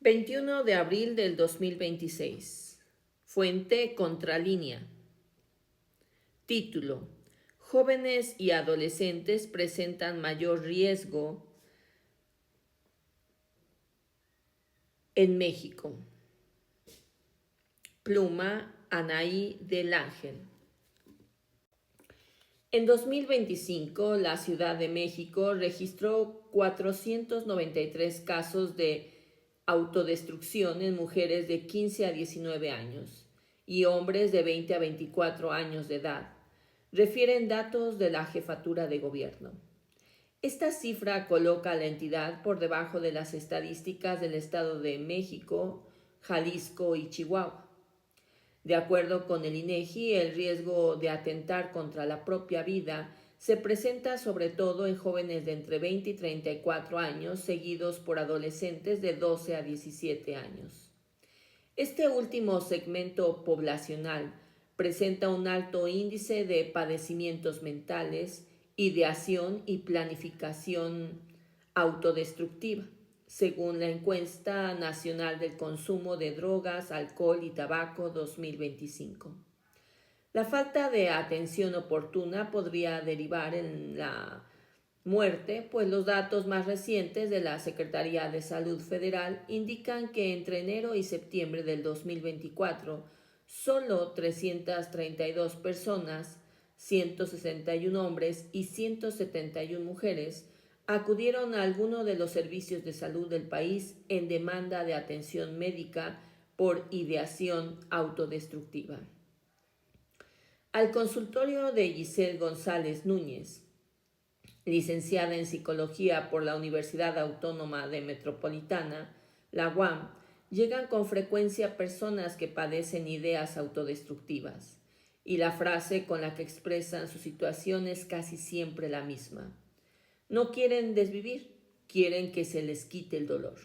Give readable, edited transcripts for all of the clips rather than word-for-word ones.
21 de abril del 2026. Fuente Contralínea. Título: Jóvenes y adolescentes presentan mayor riesgo en México. Pluma: Anaí del Ángel. En 2025, la Ciudad de México registró 493 casos de autodestrucción en mujeres de 15 a 19 años y hombres de 20 a 24 años de edad, refieren datos de la Jefatura de Gobierno. Esta cifra coloca a la entidad por debajo de las estadísticas del Estado de México, Jalisco y Chihuahua. De acuerdo con el INEGI, el riesgo de atentar contra la propia vida se presenta sobre todo en jóvenes de entre 20 y 34 años, seguidos por adolescentes de 12 a 17 años. Este último segmento poblacional presenta un alto índice de padecimientos mentales, ideación y planificación autodestructiva, según la Encuesta Nacional del Consumo de Drogas, Alcohol y Tabaco 2025. La falta de atención oportuna podría derivar en la muerte, pues los datos más recientes de la Secretaría de Salud Federal indican que entre enero y septiembre del 2024, solo 332 personas, 161 hombres y 171 mujeres acudieron a alguno de los servicios de salud del país en demanda de atención médica por ideación autodestructiva. Al consultorio de Giselle González Núñez, licenciada en Psicología por la Universidad Autónoma de Metropolitana, la UAM, llegan con frecuencia personas que padecen ideas autodestructivas, y la frase con la que expresan su situación es casi siempre la misma. No quieren desvivir, quieren que se les quite el dolor.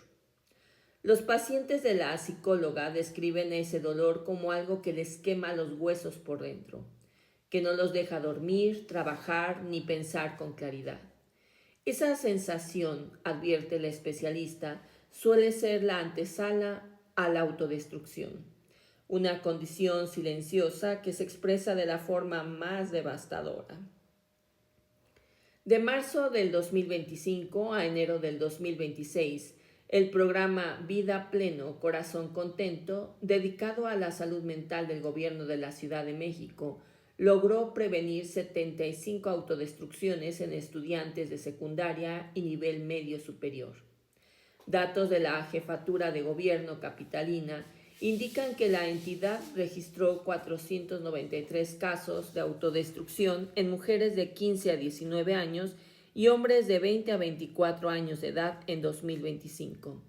Los pacientes de la psicóloga describen ese dolor como algo que les quema los huesos por dentro, que no los deja dormir, trabajar ni pensar con claridad. Esa sensación, advierte la especialista, suele ser la antesala a la autodestrucción, una condición silenciosa que se expresa de la forma más devastadora. De marzo del 2025 a enero del 2026, el programa Vida Pleno, Corazón Contento, dedicado a la salud mental del Gobierno de la Ciudad de México, logró prevenir 75 autodestrucciones en estudiantes de secundaria y nivel medio superior. Datos de la Jefatura de Gobierno capitalina indican que la entidad registró 493 casos de autodestrucción en mujeres de 15 a 19 años y hombres de 20 a 24 años de edad en 2025.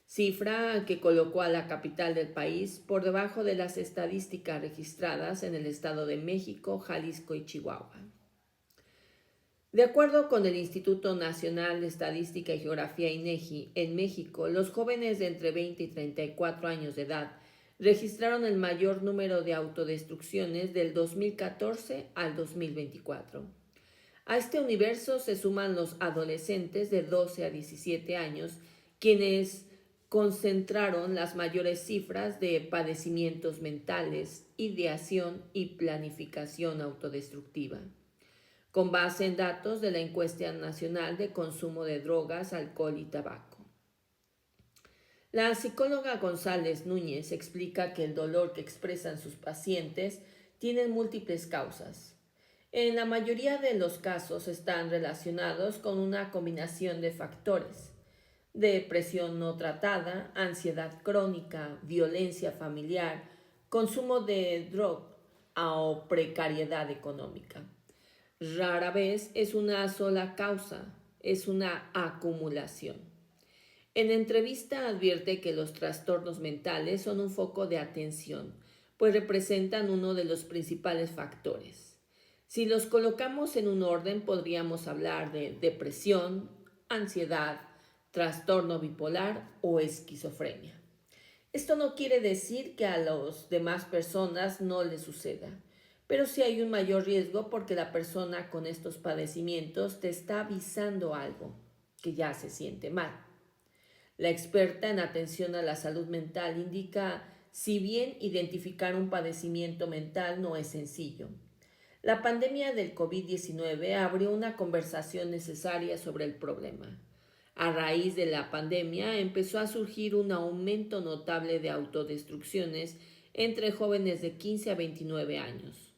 Cifra que colocó a la capital del país por debajo de las estadísticas registradas en el Estado de México, Jalisco y Chihuahua. De acuerdo con el Instituto Nacional de Estadística y Geografía INEGI, en México, los jóvenes de entre 20 y 34 años de edad registraron el mayor número de autodestrucciones del 2014 al 2024. A este universo se suman los adolescentes de 12 a 17 años, quienes concentraron las mayores cifras de padecimientos mentales, ideación y planificación autodestructiva, con base en datos de la Encuesta Nacional de Consumo de Drogas, Alcohol y Tabaco. La psicóloga González Núñez explica que el dolor que expresan sus pacientes tiene múltiples causas. En la mayoría de los casos están relacionados con una combinación de factores: depresión no tratada, ansiedad crónica, violencia familiar, consumo de droga o precariedad económica. Rara vez es una sola causa, es una acumulación. En entrevista advierte que los trastornos mentales son un foco de atención, pues representan uno de los principales factores. Si los colocamos en un orden, podríamos hablar de depresión, ansiedad, trastorno bipolar o esquizofrenia. Esto no quiere decir que a las demás personas no les suceda, pero sí hay un mayor riesgo porque la persona con estos padecimientos te está avisando algo, que ya se siente mal. La experta en atención a la salud mental indica, si bien identificar un padecimiento mental no es sencillo, la pandemia del COVID-19 abrió una conversación necesaria sobre el problema. A raíz de la pandemia empezó a surgir un aumento notable de autodestrucciones entre jóvenes de 15 a 29 años.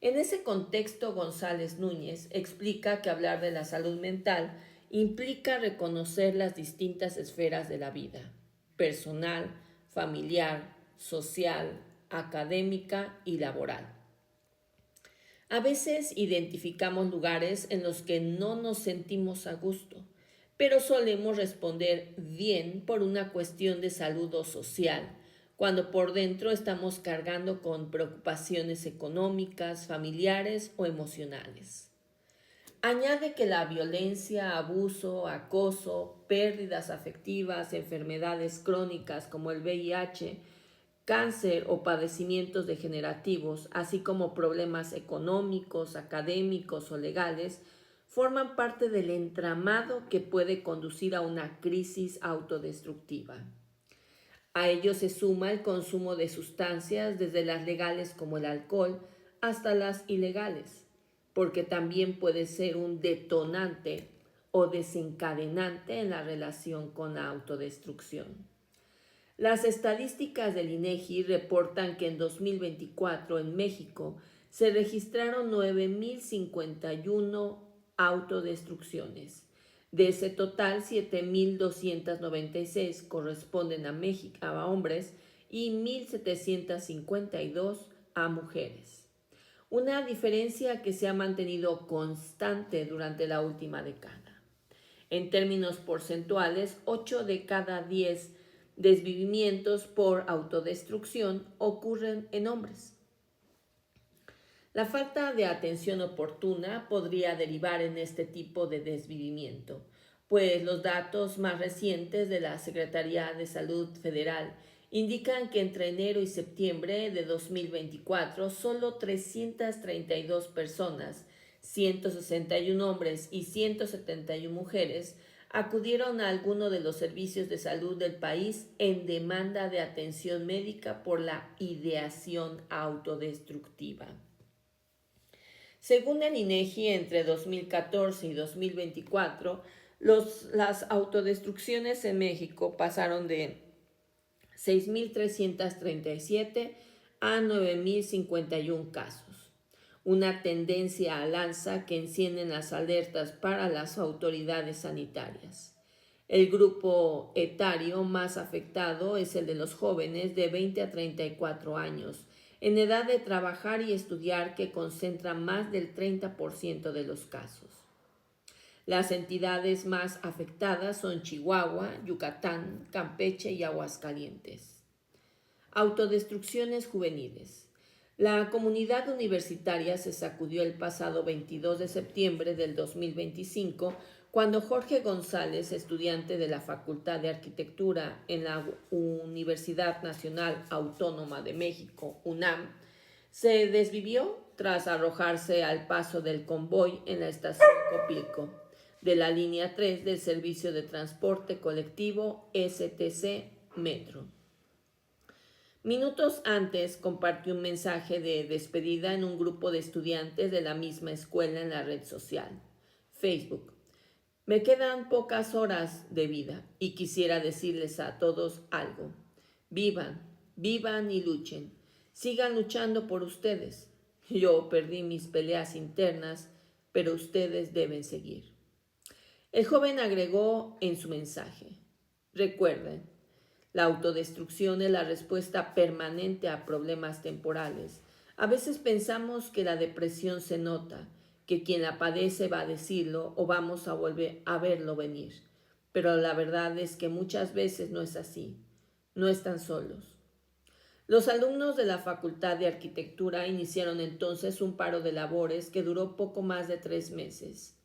En ese contexto, González Núñez explica que hablar de la salud mental implica reconocer las distintas esferas de la vida: personal, familiar, social, académica y laboral. A veces identificamos lugares en los que no nos sentimos a gusto, pero solemos responder bien por una cuestión de salud o social, cuando por dentro estamos cargando con preocupaciones económicas, familiares o emocionales. Añade que la violencia, abuso, acoso, pérdidas afectivas, enfermedades crónicas como el VIH, cáncer o padecimientos degenerativos, así como problemas económicos, académicos o legales, forman parte del entramado que puede conducir a una crisis autodestructiva. A ello se suma el consumo de sustancias, desde las legales como el alcohol hasta las ilegales, porque también puede ser un detonante o desencadenante en la relación con la autodestrucción. Las estadísticas del INEGI reportan que en 2024 en México se registraron 9.051 autodestrucciones. De ese total, 7.296 corresponden a hombres y 1.752 a mujeres. Una diferencia que se ha mantenido constante durante la última década. En términos porcentuales, 8 de cada 10 desvivimientos por autodestrucción ocurren en hombres. La falta de atención oportuna podría derivar en este tipo de desvivimiento, pues los datos más recientes de la Secretaría de Salud Federal indican que entre enero y septiembre de 2024 solo 332 personas, 161 hombres y 171 mujeres, acudieron a alguno de los servicios de salud del país en demanda de atención médica por la ideación autodestructiva. Según el INEGI, entre 2014 y 2024, las autodestrucciones en México pasaron de 6.337 a 9.051 casos, una tendencia al alza que enciende las alertas para las autoridades sanitarias. El grupo etario más afectado es el de los jóvenes de 20 a 34 años, en edad de trabajar y estudiar, que concentra más del 30% de los casos. Las entidades más afectadas son Chihuahua, Yucatán, Campeche y Aguascalientes. Autodestrucciones juveniles. La comunidad universitaria se sacudió el pasado 22 de septiembre del 2025 cuando Jorge González, estudiante de la Facultad de Arquitectura en la Universidad Nacional Autónoma de México, UNAM, se desvivió tras arrojarse al paso del convoy en la estación Copilco de la línea 3 del servicio de transporte colectivo STC Metro. Minutos antes compartió un mensaje de despedida en un grupo de estudiantes de la misma escuela en la red social, Facebook. Me quedan pocas horas de vida y quisiera decirles a todos algo. Vivan, vivan y luchen. Sigan luchando por ustedes. Yo perdí mis peleas internas, pero ustedes deben seguir. El joven agregó en su mensaje: recuerden, la autodestrucción es la respuesta permanente a problemas temporales. A veces pensamos que la depresión se nota, que quien la padece va a decirlo o vamos a volver a verlo venir. Pero la verdad es que muchas veces no es así. No están solos. Los alumnos de la Facultad de Arquitectura iniciaron entonces un paro de labores que duró poco más de 3 meses.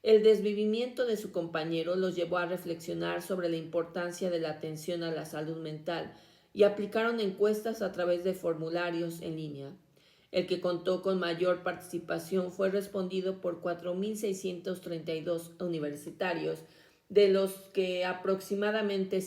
El desvivimiento de su compañero los llevó a reflexionar sobre la importancia de la atención a la salud mental y aplicaron encuestas a través de formularios en línea. El que contó con mayor participación fue respondido por 4.632 universitarios de los que aproximadamente